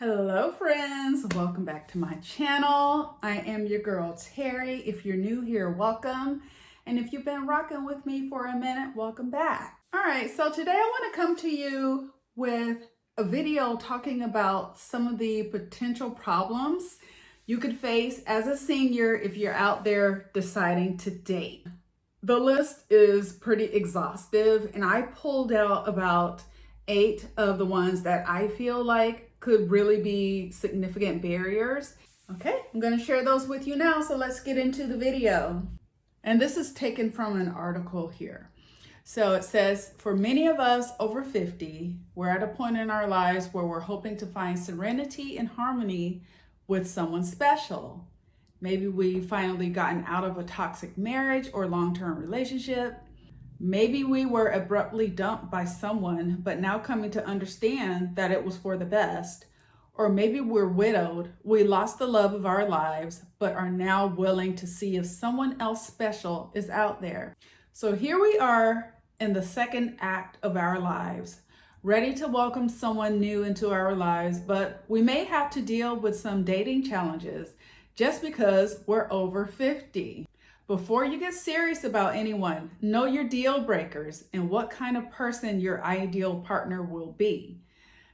Hello friends, welcome back to my channel. I am your girl Terry. If you're new here, welcome. And if you've been rocking with me for a minute, welcome back. All right, so today I want to come to you with a video talking about some of the potential problems you could face as a senior if you're out there deciding to date. The list is pretty exhaustive and I pulled out about 8 of the ones that I feel like could really be significant barriers. Okay, I'm going to share those with you now, so let's get into the video. And this is taken from an article here. So it says, for many of us over 50, we're at a point in our lives where we're hoping to find serenity and harmony with someone special. Maybe we finally gotten out of a toxic marriage or long-term relationship. Maybe we were abruptly dumped by someone, but now coming to understand that it was for the best. Or maybe we're widowed, we lost the love of our lives, but are now willing to see if someone else special is out there. So here we are in the second act of our lives, ready to welcome someone new into our lives, but we may have to deal with some dating challenges just because we're over 50. Before you get serious about anyone, know your deal breakers and what kind of person your ideal partner will be.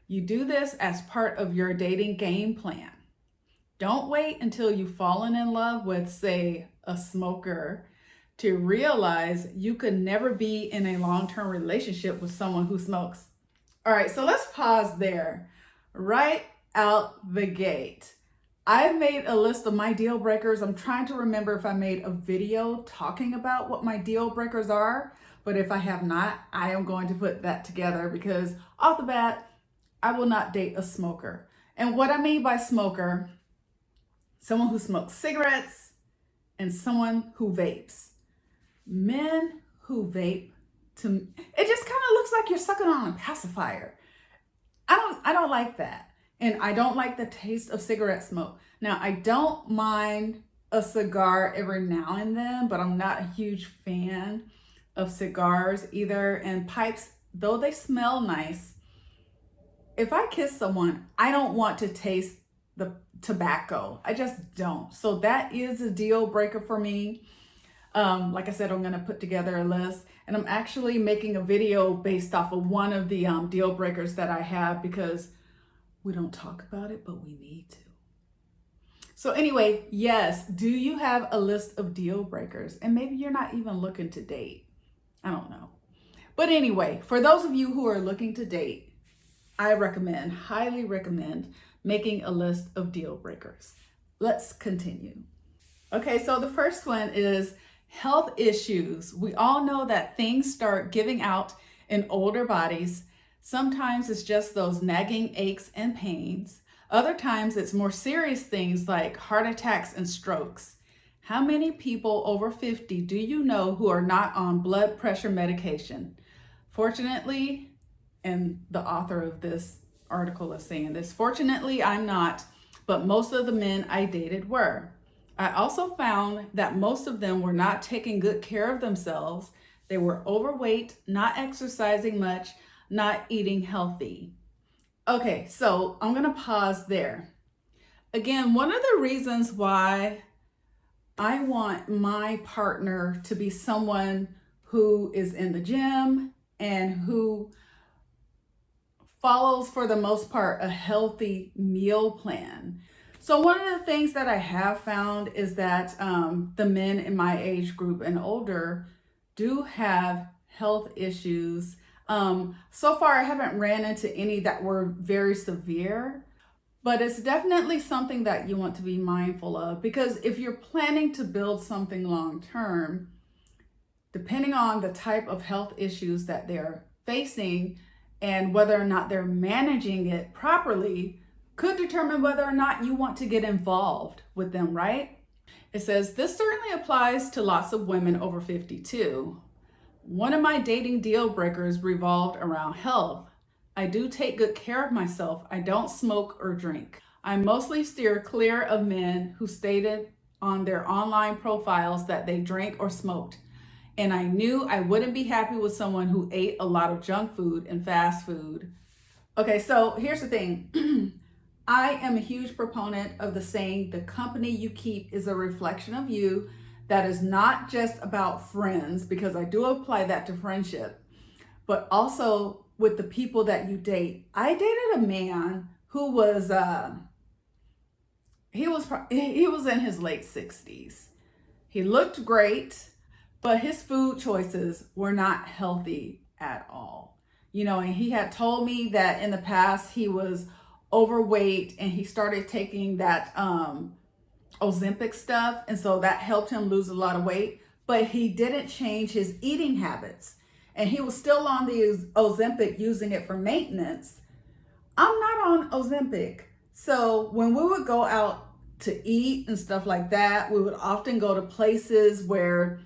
You do this as part of your dating game plan. Don't wait until you've fallen in love with, say, a smoker to realize you could never be in a long-term relationship with someone who smokes. All right, so let's pause there. Right out the gate, I've made a list of my deal breakers. I'm trying to remember if I made a video talking about what my deal breakers are, but if I have not, I am going to put that together because off the bat, I will not date a smoker. And what I mean by smoker, someone who smokes cigarettes and someone who vapes. Men who vape, to me, it just kind of looks like you're sucking on a pacifier. I don't like that. And I don't like the taste of cigarette smoke. Now, I don't mind a cigar every now and then, but I'm not a huge fan of cigars either. And pipes, though they smell nice, if I kiss someone, I don't want to taste the tobacco. I just don't. So that is a deal breaker for me. Like I said, I'm going to put together a list, and I'm actually making a video based off of one of the deal breakers that I have because we don't talk about it, but we need to. So anyway, yes, do you have a list of deal breakers? And maybe you're not even looking to date. I don't know. But anyway, for those of you who are looking to date, I highly recommend making a list of deal breakers. Let's continue. Okay, so the first one is health issues. We all know that things start giving out in older bodies. Sometimes it's just those nagging aches and pains. Other times it's more serious things like heart attacks and strokes. How many people over 50 do you know who are not on blood pressure medication? Fortunately, and the author of this article is saying this, fortunately I'm not, but most of the men I dated were. I also found that most of them were not taking good care of themselves. They were overweight, not exercising much, not eating healthy. Okay, so I'm gonna pause there. Again, one of the reasons why I want my partner to be someone who is in the gym and who follows, for the most part, a healthy meal plan. So one of the things that I have found is that the men in my age group and older do have health issues. So far, I haven't ran into any that were very severe, but it's definitely something that you want to be mindful of, because if you're planning to build something long-term, depending on the type of health issues that they're facing and whether or not they're managing it properly could determine whether or not you want to get involved with them, right? It says, this certainly applies to lots of women over 52. One of my dating deal breakers revolved around health. I do take good care of myself. I don't smoke or drink. I mostly steer clear of men who stated on their online profiles that they drank or smoked. And I knew I wouldn't be happy with someone who ate a lot of junk food and fast food. Okay, so here's the thing. I am a huge proponent of the saying, the company you keep is a reflection of you. That is not just about friends, because I do apply that to friendship, but also with the people that you date. I dated a man who was he was in his late 60s. He looked great, but his food choices were not healthy at all. And he had told me that in the past he was overweight, and he started taking that Ozempic stuff, and so that helped him lose a lot of weight, but he didn't change his eating habits. And he was still on the Ozempic, using it for maintenance. I'm not on Ozempic. So when we would go out to eat and stuff like that, we would often go to places where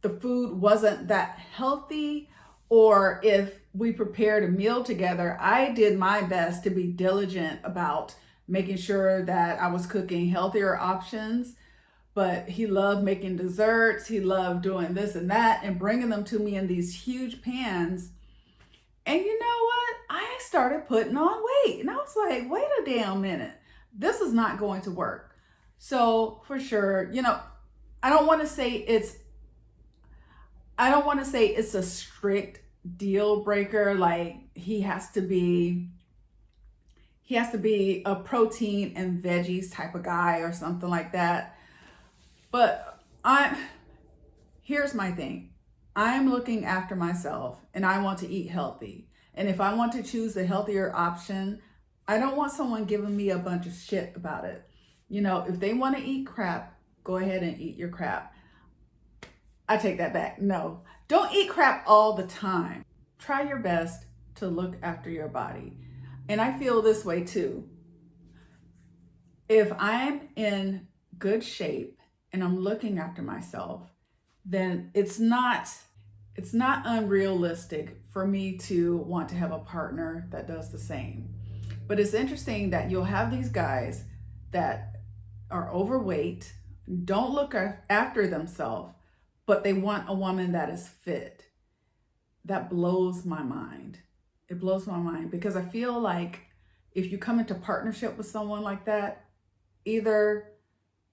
the food wasn't that healthy, or if we prepared a meal together, I did my best to be diligent about making sure that I was cooking healthier options. But he loved making desserts, he loved doing this and that and bringing them to me in these huge pans. And you know what? I started putting on weight. And I was like, wait a damn minute. This is not going to work. So for sure, I don't want to say it's I don't want to say it's a strict deal breaker, like he has to be a protein and veggies type of guy or something like that. But here's my thing. I'm looking after myself, and I want to eat healthy. And if I want to choose the healthier option, I don't want someone giving me a bunch of shit about it. If they want to eat crap, go ahead and eat your crap. I take that back. No, don't eat crap all the time. Try your best to look after your body. And I feel this way too. If I'm in good shape and I'm looking after myself, then it's not unrealistic for me to want to have a partner that does the same. But it's interesting that you'll have these guys that are overweight, don't look after themselves, but they want a woman that is fit. That blows my mind. It blows my mind, because I feel like if you come into partnership with someone like that, either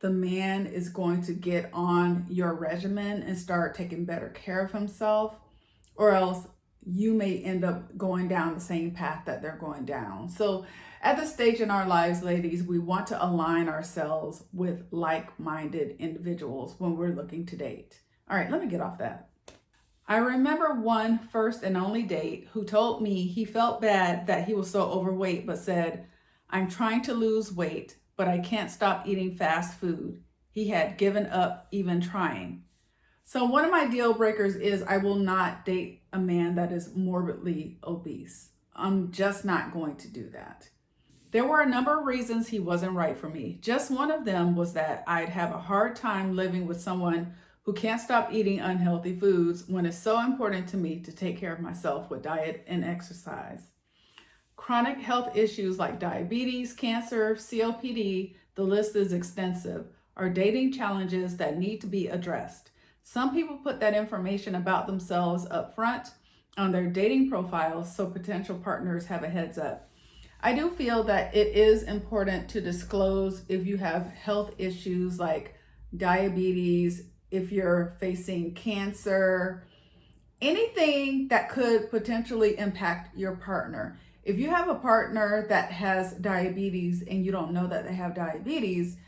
the man is going to get on your regimen and start taking better care of himself, or else you may end up going down the same path that they're going down. So at this stage in our lives, ladies, we want to align ourselves with like-minded individuals when we're looking to date. All right, let me get off that. I remember one first and only date who told me he felt bad that he was so overweight, but said, I'm trying to lose weight, but I can't stop eating fast food. He had given up even trying. So one of my deal breakers is I will not date a man that is morbidly obese. I'm just not going to do that. There were a number of reasons he wasn't right for me. Just one of them was that I'd have a hard time living with someone who can't stop eating unhealthy foods when it's so important to me to take care of myself with diet and exercise. Chronic health issues like diabetes, cancer, COPD, the list is extensive, are dating challenges that need to be addressed. Some people put that information about themselves up front on their dating profiles so potential partners have a heads up. I do feel that it is important to disclose if you have health issues like diabetes, if you're facing cancer, anything that could potentially impact your partner. If you have a partner that has diabetes and you don't know that they have diabetes,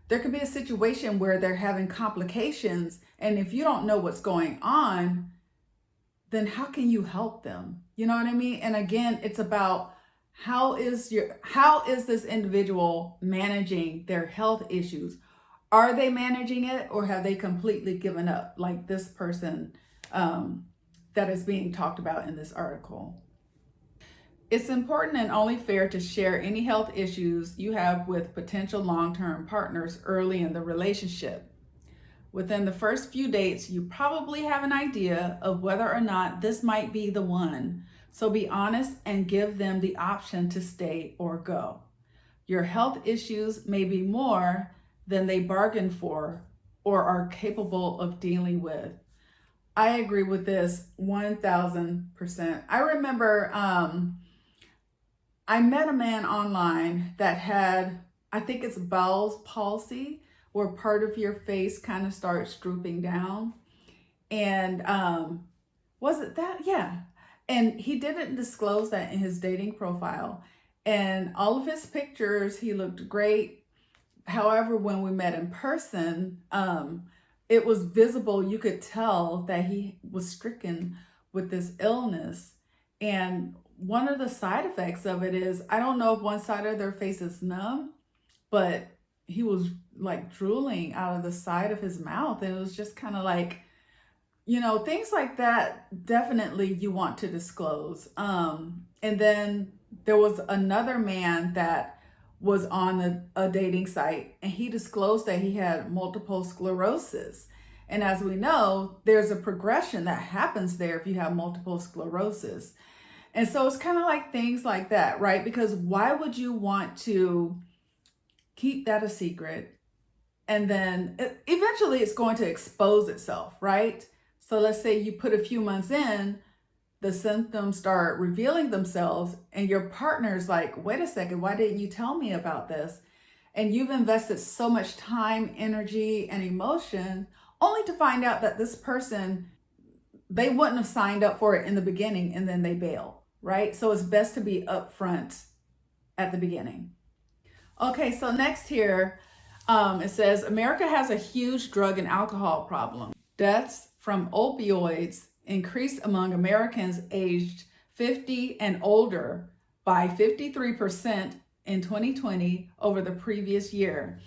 there could be a situation where they're having complications. And if you don't know what's going on, then how can you help them? You know what I mean? And again, it's about how is this individual managing their health issues? Are they managing it, or have they completely given up, like this person that is being talked about in this article? It's important and only fair to share any health issues you have with potential long-term partners early in the relationship. Within the first few dates, you probably have an idea of whether or not this might be the one. So be honest and give them the option to stay or go. Your health issues may be more than they bargained for or are capable of dealing with. I agree with this 1000%. I remember I met a man online that had, I think it's Bell's palsy, where part of your face kind of starts drooping down. And was it that? Yeah. And he didn't disclose that in his dating profile. And all of his pictures, he looked great. However, when we met in person, it was visible. You could tell that he was stricken with this illness. And one of the side effects of it is, I don't know if one side of their face is numb, but he was like drooling out of the side of his mouth. And it was just kind of like, things like that, definitely you want to disclose. And then there was another man that was on a dating site, and he disclosed that he had multiple sclerosis. And as we know, there's a progression that happens there if you have multiple sclerosis. And so it's kind of like things like that, right? Because why would you want to keep that a secret? And then eventually it's going to expose itself, right? So let's say you put a few months in, the symptoms start revealing themselves, and your partner's like, wait a second, why didn't you tell me about this? And you've invested so much time, energy, and emotion only to find out that this person, they wouldn't have signed up for it in the beginning, and then they bail, right? So it's best to be upfront at the beginning. Okay, so next here, it says America has a huge drug and alcohol problem. Deaths from opioids increased among Americans aged 50 and older by 53% in 2020 over the previous year.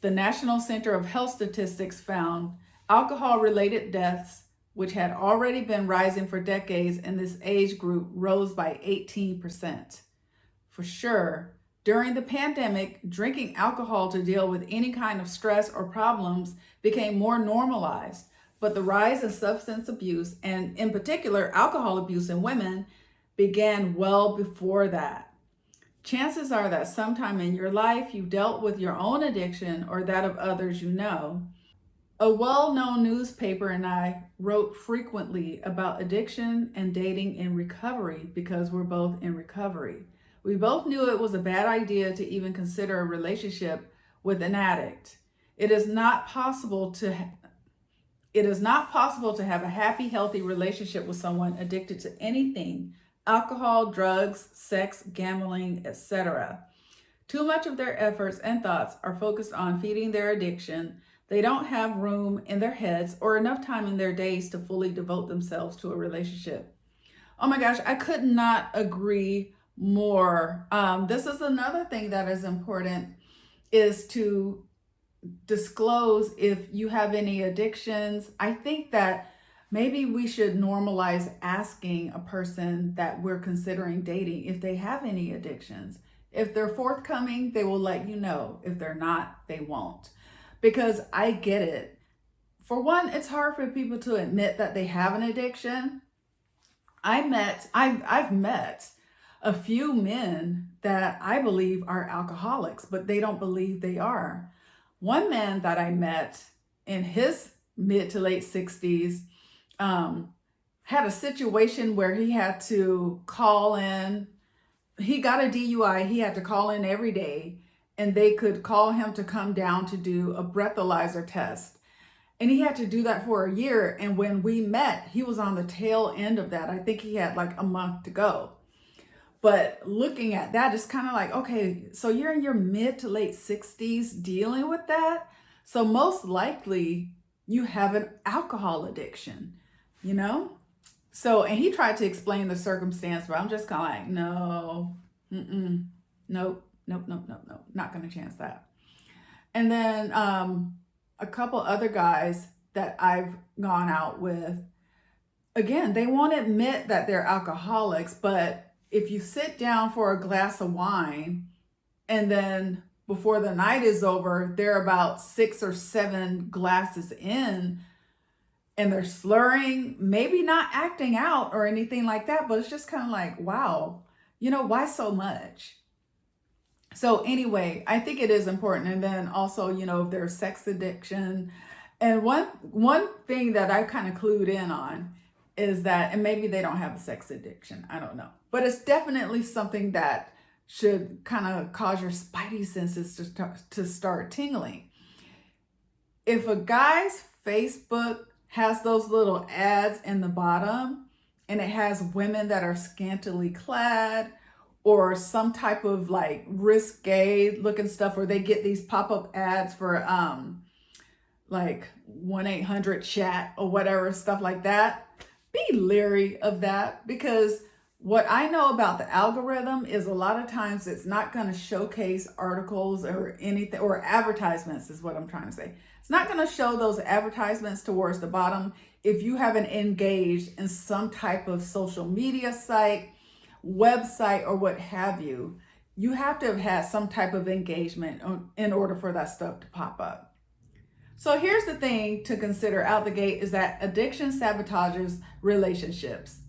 The National Center of Health Statistics found alcohol-related deaths, which had already been rising for decades in this age group, rose by 18%. For sure, during the pandemic, drinking alcohol to deal with any kind of stress or problems became more normalized. But the rise in substance abuse, and in particular alcohol abuse in women, began well before that. Chances are that sometime in your life you dealt with your own addiction or that of others you know. A well-known newspaper and I wrote frequently about addiction and dating in recovery because we're both in recovery. We both knew it was a bad idea to even consider a relationship with an addict. It is not possible to have a happy, healthy relationship with someone addicted to anything: alcohol, drugs, sex, gambling, etc. Too much of their efforts and thoughts are focused on feeding their addiction. They don't have room in their heads or enough time in their days to fully devote themselves to a relationship. Oh my gosh, I could not agree more. This is another thing that is important, is to disclose if you have any addictions. I think that maybe we should normalize asking a person that we're considering dating if they have any addictions. If they're forthcoming, they will let you know. If they're not, they won't. Because I get it. For one, it's hard for people to admit that they have an addiction. I've met a few men that I believe are alcoholics, but they don't believe they are. One man that I met in his mid to late 60s had a situation where he had to call in. He got a DUI. He had to call in every day, and they could call him to come down to do a breathalyzer test. And he had to do that for a year. And when we met, he was on the tail end of that. I think he had like a month to go. But looking at that, it's kind of like, okay, so you're in your mid to late 60s dealing with that. So most likely you have an alcohol addiction, you know? So, and he tried to explain the circumstance, but I'm just kind of like, no, nope, not going to chance that. And then a couple other guys that I've gone out with, again, they won't admit that they're alcoholics, but if you sit down for a glass of wine and then before the night is over, they're about 6 or 7 glasses in and they're slurring, maybe not acting out or anything like that, but it's just kind of like, wow, why so much? So anyway, I think it is important. And then also, if there's sex addiction. And one thing that I kind of clued in on is that, and maybe they don't have a sex addiction, I don't know, but it's definitely something that should kind of cause your spidey senses to start tingling. If a guy's Facebook has those little ads in the bottom and it has women that are scantily clad or some type of like risque looking stuff, where they get these pop-up ads for like 1-800-chat or whatever, stuff like that, be leery of that, because what I know about the algorithm is a lot of times it's not going to showcase articles or anything, or advertisements is what I'm trying to say. It's not going to show those advertisements towards the bottom if you haven't engaged in some type of social media site, website, or what have you. You have to have had some type of engagement in order for that stuff to pop up. So here's the thing to consider out the gate is that addiction sabotages relationships.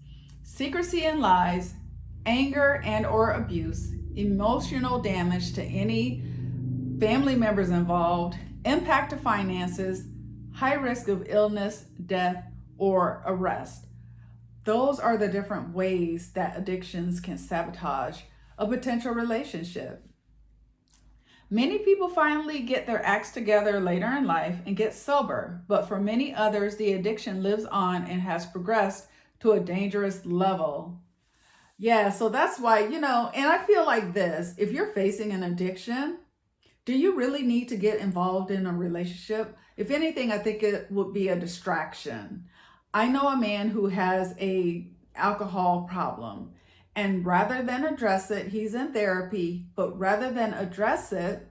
Secrecy and lies, anger and or abuse, emotional damage to any family members involved, impact to finances, high risk of illness, death, or arrest. Those are the different ways that addictions can sabotage a potential relationship. Many people finally get their acts together later in life and get sober, but for many others, the addiction lives on and has progressed to a dangerous level. Yeah, so that's why, and I feel like this, if you're facing an addiction, do you really need to get involved in a relationship? If anything, I think it would be a distraction. I know a man who has a alcohol problem, and rather than address it, he's in therapy, but rather than address it,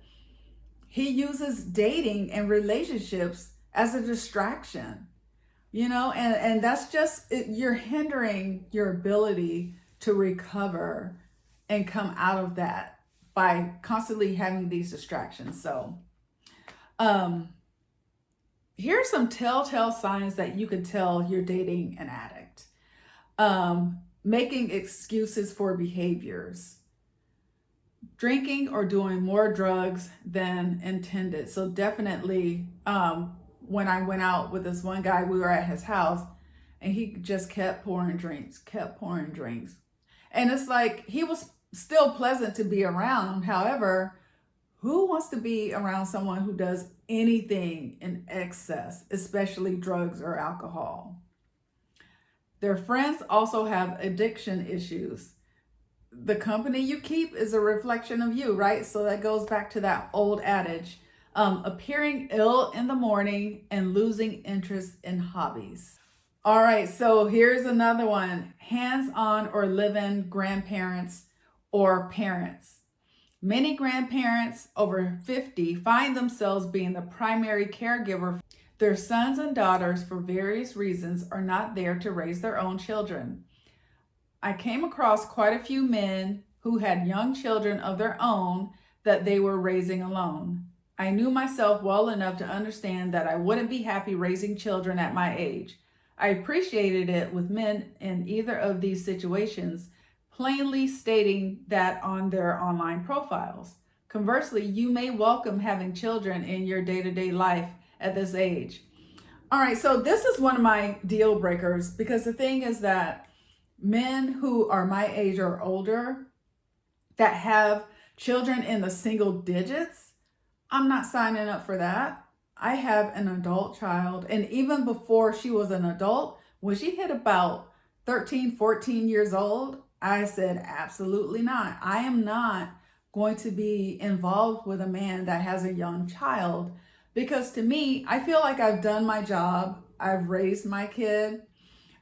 he uses dating and relationships as a distraction, and that's just, you're hindering your ability to recover and come out of that by constantly having these distractions. So, here are some telltale signs that you can tell you're dating an addict. Making excuses for behaviors. Drinking or doing more drugs than intended. So definitely, when I went out with this one guy, we were at his house and he just kept pouring drinks. And it's like, he was still pleasant to be around. However, who wants to be around someone who does anything in excess, especially drugs or alcohol? Their friends also have addiction issues. The company you keep is a reflection of you, right? So that goes back to that old adage, appearing ill in the morning and losing interest in hobbies. All right, so here's another one, hands-on or live-in grandparents or parents. Many grandparents over 50 find themselves being the primary caregiver. Their sons and daughters, for various reasons, are not there to raise their own children. I came across quite a few men who had young children of their own that they were raising alone. I knew myself well enough to understand that I wouldn't be happy raising children at my age. I appreciated it with men in either of these situations, plainly stating that on their online profiles. Conversely, you may welcome having children in your day-to-day life at this age. All right, so this is one of my deal breakers, because the thing is that men who are my age or older that have children in the single digits, I'm not signing up for that. I have an adult child, and even before she was an adult, when she hit about 13, 14 years old, I said, absolutely not. I am not going to be involved with a man that has a young child, because to me, I feel like I've done my job. I've raised my kid.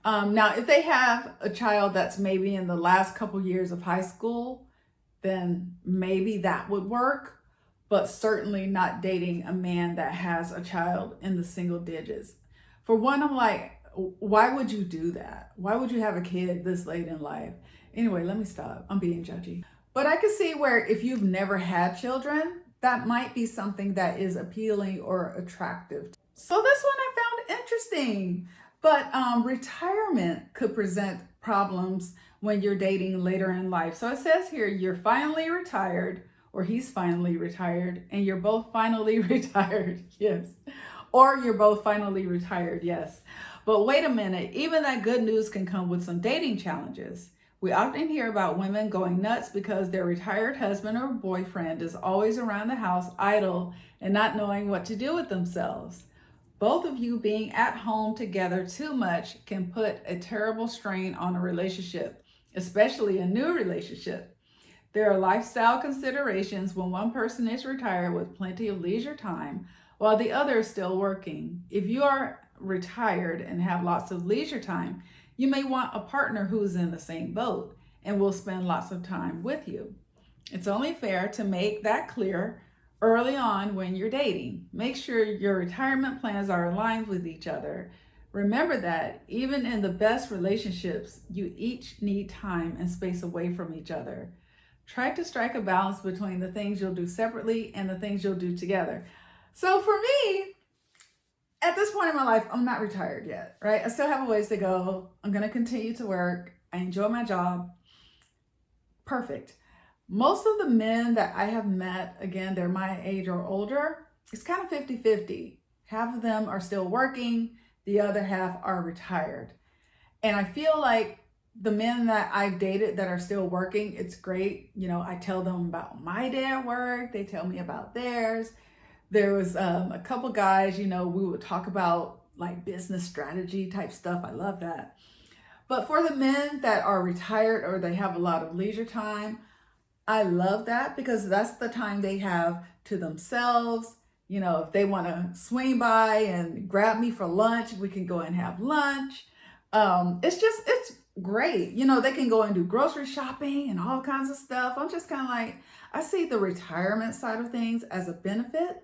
Now, if they have a child that's maybe in the last couple years of high school, then maybe that would work, but certainly not dating a man that has a child in the single digits. For one, I'm like, why would you do that? Why would you have a kid this late in life? Anyway, let me stop. I'm being judgy. But I can see where if you've never had children, that might be something that is appealing or attractive. So this one I found interesting. But retirement could present problems when you're dating later in life. So it says here, you're finally retired, or he's finally retired, and you're both finally retired. Yes. Or you're both finally retired. Yes. But wait a minute, even that good news can come with some dating challenges. We often hear about women going nuts because their retired husband or boyfriend is always around the house idle and not knowing what to do with themselves. Both of you being at home together too much can put a terrible strain on a relationship, especially a new relationship. There are lifestyle considerations when one person is retired with plenty of leisure time while the other is still working. If you are retired and have lots of leisure time, you may want a partner who's in the same boat and will spend lots of time with you. It's only fair to make that clear early on when you're dating. Make sure your retirement plans are aligned with each other. Remember that even in the best relationships, you each need time and space away from each other. Try to strike a balance between the things you'll do separately and the things you'll do together. So for me, at this point in my life, I'm not retired yet, right? I still have a ways to go. I'm going to continue to work. I enjoy my job. Perfect. Most of the men that I have met, again, they're my age or older, it's kind of 50-50. Half of them are still working, the other half are retired. And I feel like the men that I've dated that are still working, it's great. You know, I tell them about my day at work, they tell me about theirs. There was a couple guys, you know, we would talk about like business strategy type stuff. I love that. But for the men that are retired or they have a lot of leisure time, I love that because that's the time they have to themselves. You know, if they want to swing by and grab me for lunch, we can go and have lunch. It's great. You know, they can go and do grocery shopping and all kinds of stuff. I'm just kind of like, I see the retirement side of things as a benefit.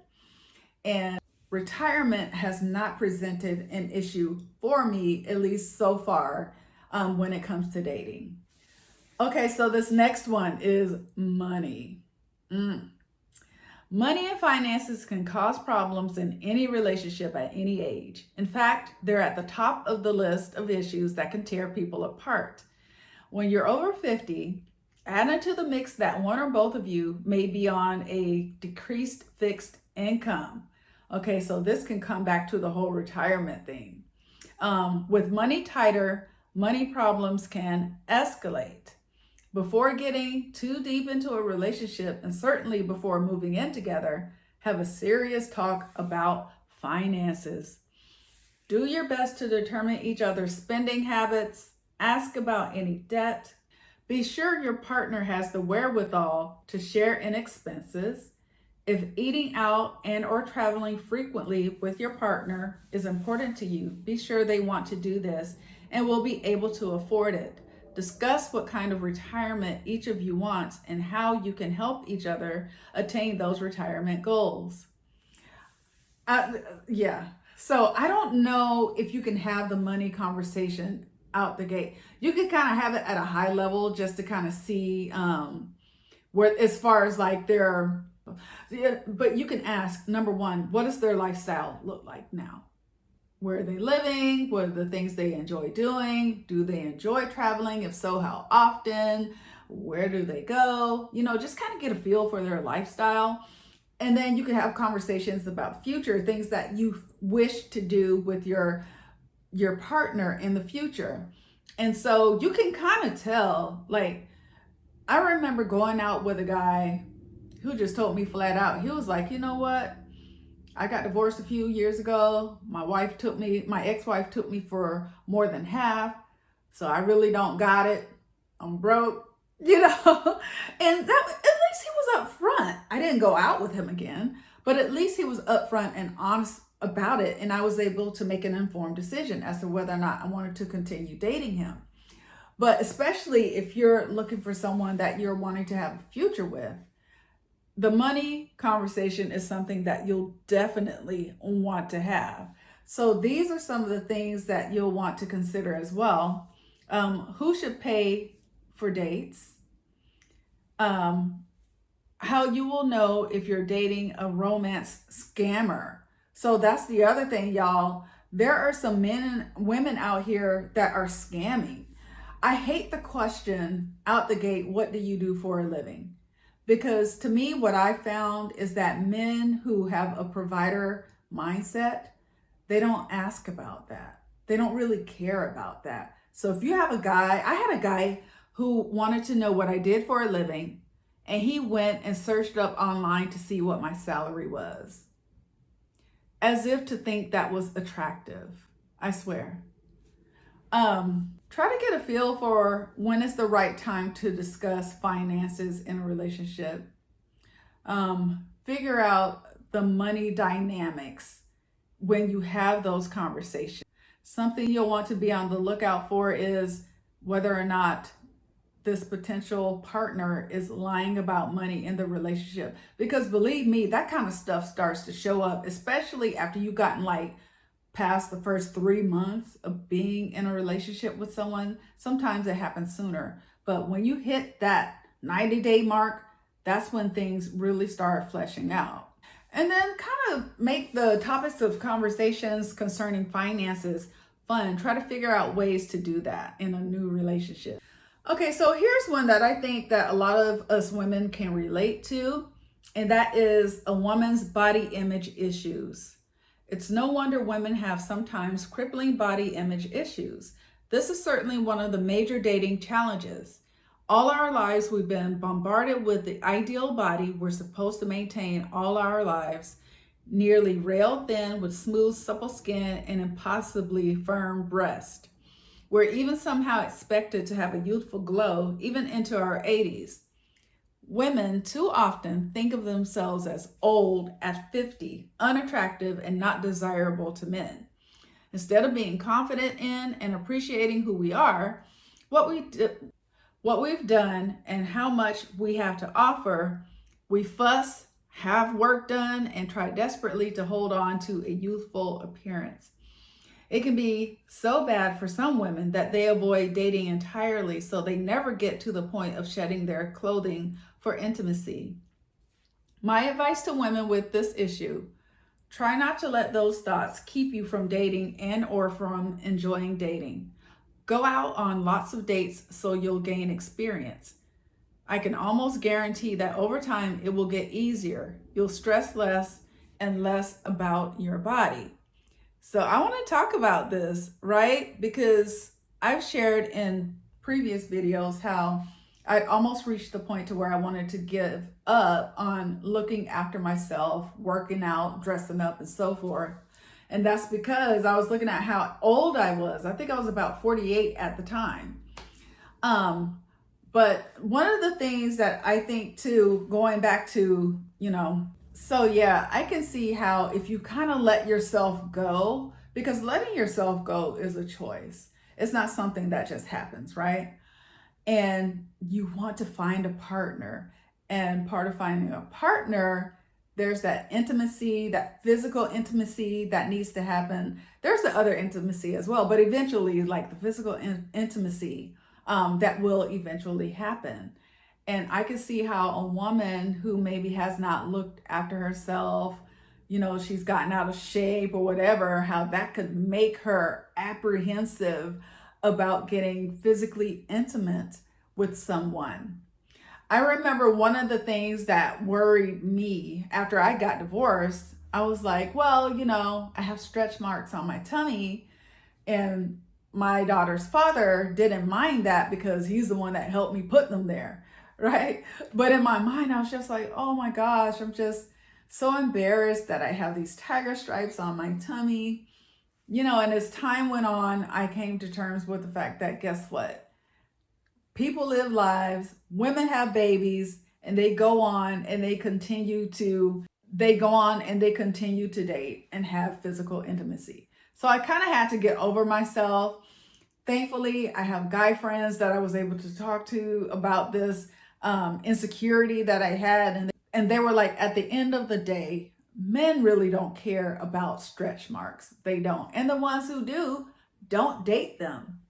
And retirement has not presented an issue for me, at least so far, when it comes to dating. Okay, so this next one is money. Money and finances can cause problems in any relationship at any age. In fact, they're at the top of the list of issues that can tear people apart. When you're over 50, add into the mix that one or both of you may be on a decreased fixed income. Okay, so this can come back to the whole retirement thing. With money tighter, money problems can escalate. Before getting too deep into a relationship, and certainly before moving in together, have a serious talk about finances. Do your best to determine each other's spending habits. Ask about any debt. Be sure your partner has the wherewithal to share in expenses. If eating out and or traveling frequently with your partner is important to you, be sure they want to do this and will be able to afford it. Discuss what kind of retirement each of you wants and how you can help each other attain those retirement goals. So I don't know if you can have the money conversation out the gate. You can kind of have it at a high level just to kind of see where, as far as like but you can ask, number one, what does their lifestyle look like now? Where are they living? What are the things they enjoy doing? Do they enjoy traveling? If so, how often? Where do they go? You know, just kind of get a feel for their lifestyle. And then you can have conversations about the future, things that you wish to do with your partner in the future. And so you can kind of tell, like, I remember going out with a guy who just told me flat out, he was like, you know what? I got divorced a few years ago. My ex-wife took me for more than half. So I really don't got it. I'm broke, you know? And that, at least he was upfront. I didn't go out with him again, but at least he was upfront and honest about it. And I was able to make an informed decision as to whether or not I wanted to continue dating him. But especially if you're looking for someone that you're wanting to have a future with, the money conversation is something that you'll definitely want to have. So these are some of the things that you'll want to consider as well. Who should pay for dates? How you will know if you're dating a romance scammer. So that's the other thing, y'all. There are some men and women out here that are scamming. I hate the question out the gate, what do you do for a living? Because to me, what I found is that men who have a provider mindset, they don't ask about that. They don't really care about that. So if you have a guy, I had a guy who wanted to know what I did for a living, and he went and searched up online to see what my salary was, as if to think that was attractive. I swear. Try to get a feel for when is the right time to discuss finances in a relationship. Figure out the money dynamics when you have those conversations. Something you'll want to be on the lookout for is whether or not this potential partner is lying about money in the relationship. Because believe me, that kind of stuff starts to show up, especially after you've gotten like past the first 3 months of being in a relationship with someone. Sometimes it happens sooner, but when you hit that 90-day mark, that's when things really start fleshing out. And then kind of make the topics of conversations concerning finances fun. Try to figure out ways to do that in a new relationship. Okay, so here's one that I think that a lot of us women can relate to, and that is a woman's body image issues. It's no wonder women have sometimes crippling body image issues. This is certainly one of the major dating challenges. All our lives, we've been bombarded with the ideal body we're supposed to maintain all our lives, nearly rail thin with smooth, supple skin and impossibly firm breast. We're even somehow expected to have a youthful glow, even into our 80s. Women too often think of themselves as old at 50, unattractive, and not desirable to men. Instead of being confident in and appreciating who we are, what we've done, and how much we have to offer, we fuss, have work done, and try desperately to hold on to a youthful appearance. It can be so bad for some women that they avoid dating entirely, so they never get to the point of shedding their clothing for intimacy. My advice to women with this issue: try not to let those thoughts keep you from dating and or from enjoying dating. Go out on lots of dates so you'll gain experience. I can almost guarantee that over time it will get easier. You'll stress less and less about your body. So I want to talk about this, right? Because I've shared in previous videos how I almost reached the point to where I wanted to give up on looking after myself, working out, dressing up, and so forth. And that's because I was looking at how old I was. I think I was about 48 at the time. But one of the things that I think too, going back to, so yeah, I can see how if you kind of let yourself go, because letting yourself go is a choice. It's not something that just happens, right? And you want to find a partner. And part of finding a partner, there's that intimacy, that physical intimacy that needs to happen. There's the other intimacy as well, but eventually like the physical intimacy that will eventually happen. And I can see how a woman who maybe has not looked after herself, she's gotten out of shape or whatever, how that could make her apprehensive about getting physically intimate with someone. I remember one of the things that worried me after I got divorced, I was like, well, I have stretch marks on my tummy, and my daughter's father didn't mind that because he's the one that helped me put them there, right? But in my mind, I was just like, oh my gosh, I'm just so embarrassed that I have these tiger stripes on my tummy. And as time went on, I came to terms with the fact that, guess what? People live lives, women have babies, and they go on and they continue to date and have physical intimacy. So I kind of had to get over myself. Thankfully, I have guy friends that I was able to talk to about this insecurity that I had. And they were like, at the end of the day, men really don't care about stretch marks. They don't. And the ones who do, don't date them.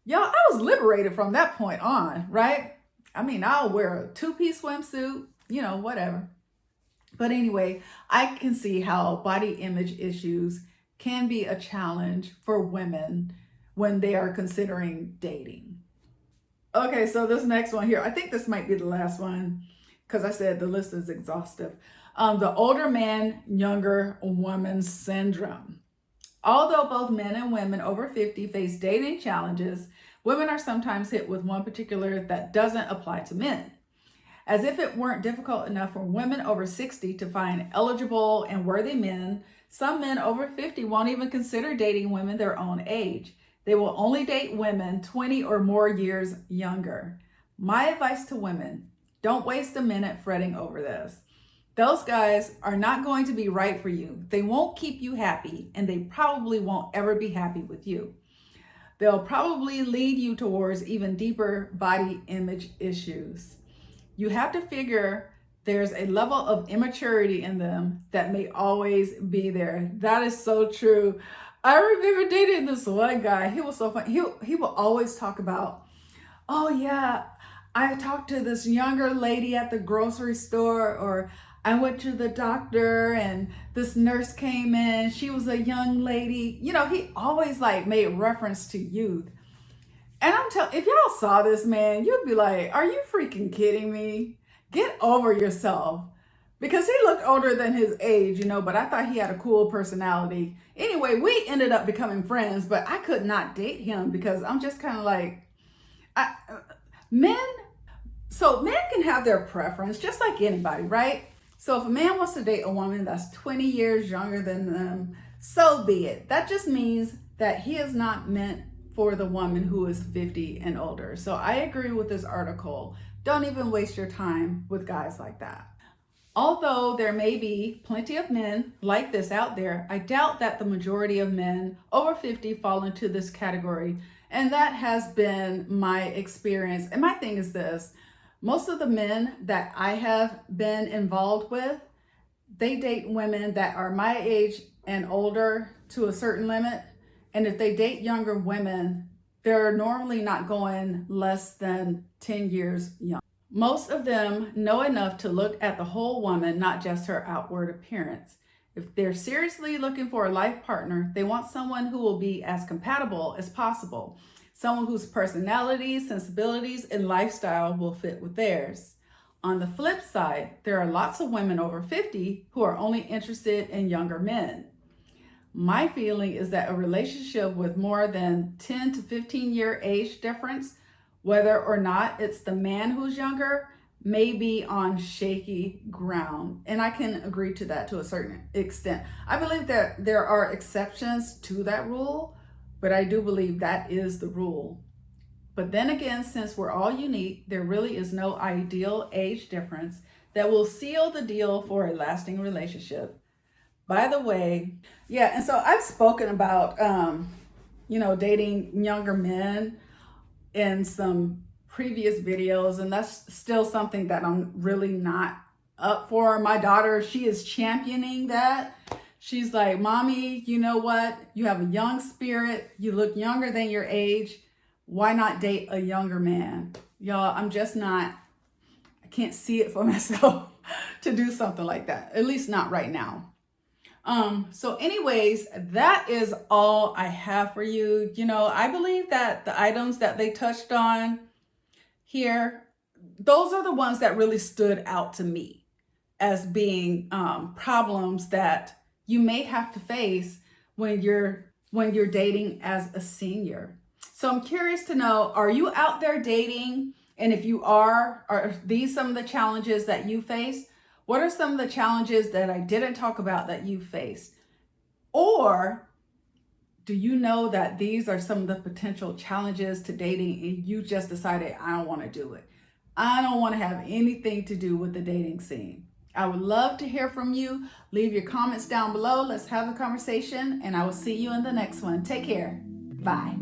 Y'all, I was liberated from that point on, right? I mean, I'll wear a 2-piece swimsuit, whatever. But anyway, I can see how body image issues can be a challenge for women when they are considering dating. Okay, so this next one here, I think this might be the last one because I said the list is exhaustive. The older man, younger woman syndrome. Although both men and women over 50 face dating challenges, women are sometimes hit with one particular that doesn't apply to men. As if it weren't difficult enough for women over 60 to find eligible and worthy men, some men over 50 won't even consider dating women their own age. They will only date women 20 or more years younger. My advice to women, don't waste a minute fretting over this. Those guys are not going to be right for you. They won't keep you happy, and they probably won't ever be happy with you. They'll probably lead you towards even deeper body image issues. You have to figure there's a level of immaturity in them that may always be there. That is so true. I remember dating this one guy. He was so fun. He will always talk about, oh yeah, I talked to this younger lady at the grocery store, or I went to the doctor and this nurse came in. She was a young lady. You know, he always like made reference to youth. And I'm telling, if y'all saw this man, you'd be like, are you freaking kidding me? Get over yourself. Because he looked older than his age, you know, but I thought he had a cool personality. Anyway, we ended up becoming friends, but I could not date him because I'm just kind of like, men can have their preference just like anybody, right? So if a man wants to date a woman that's 20 years younger than them, so be it. That just means that he is not meant for the woman who is 50 and older. So I agree with this article. Don't even waste your time with guys like that. Although there may be plenty of men like this out there, I doubt that the majority of men over 50 fall into this category. And that has been my experience. And my thing is this, most of the men that I have been involved with, they date women that are my age and older to a certain limit. And if they date younger women, they're normally not going less than 10 years young. Most of them know enough to look at the whole woman, not just her outward appearance. If they're seriously looking for a life partner, they want someone who will be as compatible as possible. Someone whose personality, sensibilities, and lifestyle will fit with theirs. On the flip side, there are lots of women over 50 who are only interested in younger men. My feeling is that a relationship with more than 10 to 15 year age difference, whether or not it's the man who's younger, may be on shaky ground. And I can agree to that to a certain extent. I believe that there are exceptions to that rule, but I do believe that is the rule. But then again, since we're all unique, there really is no ideal age difference that will seal the deal for a lasting relationship. By the way, yeah, and so I've spoken about, dating younger men in some previous videos, and that's still something that I'm really not up for. My daughter, she is championing that. She's like, Mommy, you know what? You have a young spirit. You look younger than your age. Why not date a younger man? Y'all, I can't see it for myself to do something like that, at least not right now. So anyways, that is all I have for you. You know, I believe that the items that they touched on here, those are the ones that really stood out to me as being problems that you may have to face when you're dating as a senior. So I'm curious to know, are you out there dating? And if you are these some of the challenges that you face? What are some of the challenges that I didn't talk about that you faced? Or do you know that these are some of the potential challenges to dating and you just decided, I don't want to do it. I don't want to have anything to do with the dating scene. I would love to hear from you. Leave your comments down below. Let's have a conversation, and I will see you in the next one. Take care. Bye.